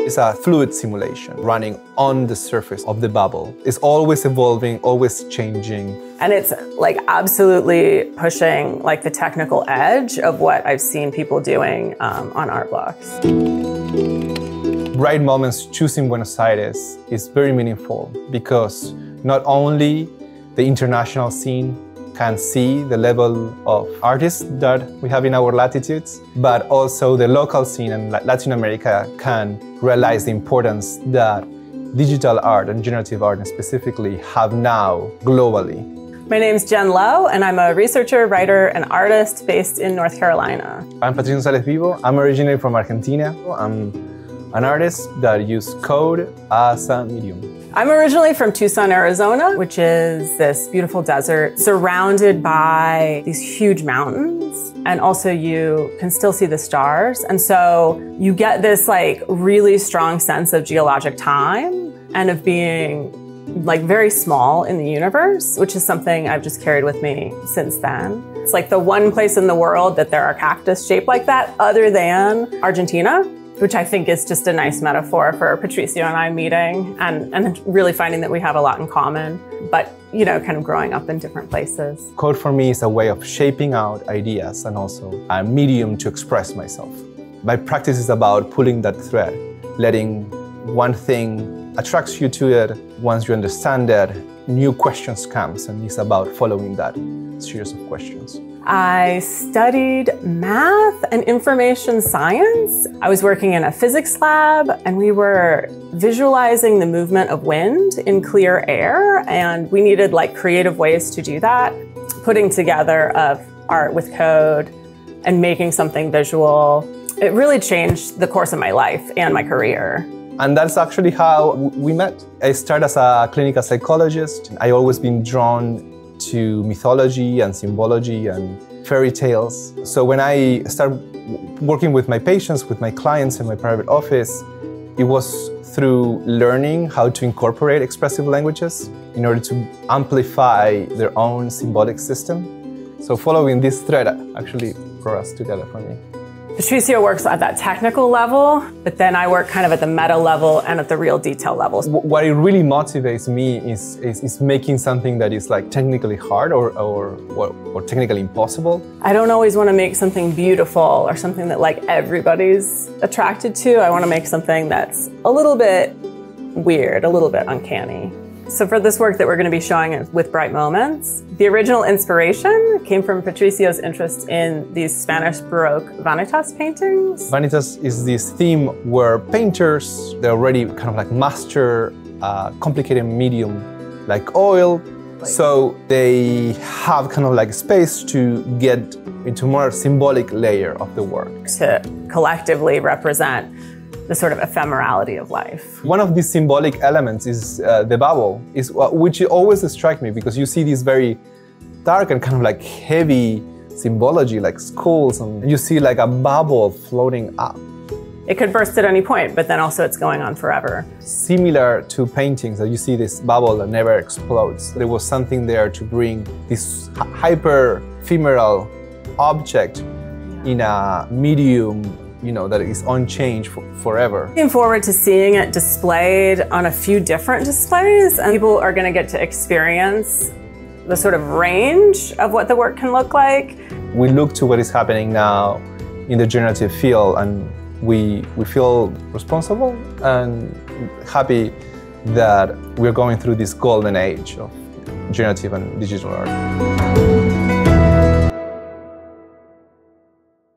It's a fluid simulation running on the surface of the bubble. It's always evolving, always changing. And it's like absolutely pushing like the technical edge of what I've seen people doing on art blocks. Bright Moments choosing Buenos Aires is very meaningful because not only the international scene can see the level of artists that we have in our latitudes, but also the local scene and Latin America can realize the importance that digital art and generative art specifically have now globally. My name's Jen Lowe, and I'm a researcher, writer, and artist based in North Carolina. I'm PATRICIO Gonzalez Vivo. I'm originally from Argentina. I'm an artist that uses code as a medium. I'm originally from Tucson, Arizona, which is this beautiful desert surrounded by these huge mountains. And also you can still see the stars. And so you get this like really strong sense of geologic time and of being like very small in the universe, which is something I've just carried with me since then. It's like the one place in the world that there are cactus shaped like that other than Argentina, which I think is just a nice metaphor for Patricio and I meeting and really finding that we have a lot in common, but you know, kind of growing up in different places. Code for me is a way of shaping out ideas and also a medium to express myself. My practice is about pulling that thread, letting one thing attracts you to it. Once you understand it, new questions comes, and it's about following that series of questions. I studied math and information science. I was working in a physics lab and we were visualizing the movement of wind in clear air, and we needed like creative ways to do that. Putting together of art with code and making something visual, it really changed the course of my life and my career. And that's actually how we met. I started as a clinical psychologist. I always been drawn to mythology and symbology and fairy tales. So when I started working with my patients, with my clients in my private office, it was through learning how to incorporate expressive languages in order to amplify their own symbolic system. So following this thread actually brought us together for me. Patricio works at that technical level, but then I work kind of at the meta level and at the real detail level. What it really motivates me is making something that is like technically hard or technically impossible. I don't always want to make something beautiful or something that like everybody's attracted to. I want to make something that's a little bit weird, a little bit uncanny. So for this work that we're going to be showing with Bright Moments, the original inspiration came from Patricio's interest in these Spanish Baroque vanitas paintings. Vanitas is this theme where painters, they already kind of like master a complicated medium like oil. So they have kind of like space to get into more symbolic layer of the work. To collectively represent the sort of ephemerality of life. One of these symbolic elements is the bubble, which always strikes me because you see these very dark and kind of like heavy symbology like skulls, and you see like a bubble floating up. It could burst at any point, but then also it's going on forever. Similar to paintings that you see this bubble that never explodes. There was something there to bring this hyper ephemeral object in a medium, you know, that is unchanged forever. Looking forward to seeing it displayed on a few different displays, and people are going to get to experience the sort of range of what the work can look like. We look to what is happening now in the generative field, and we feel responsible and happy that we're going through this golden age of generative and digital art.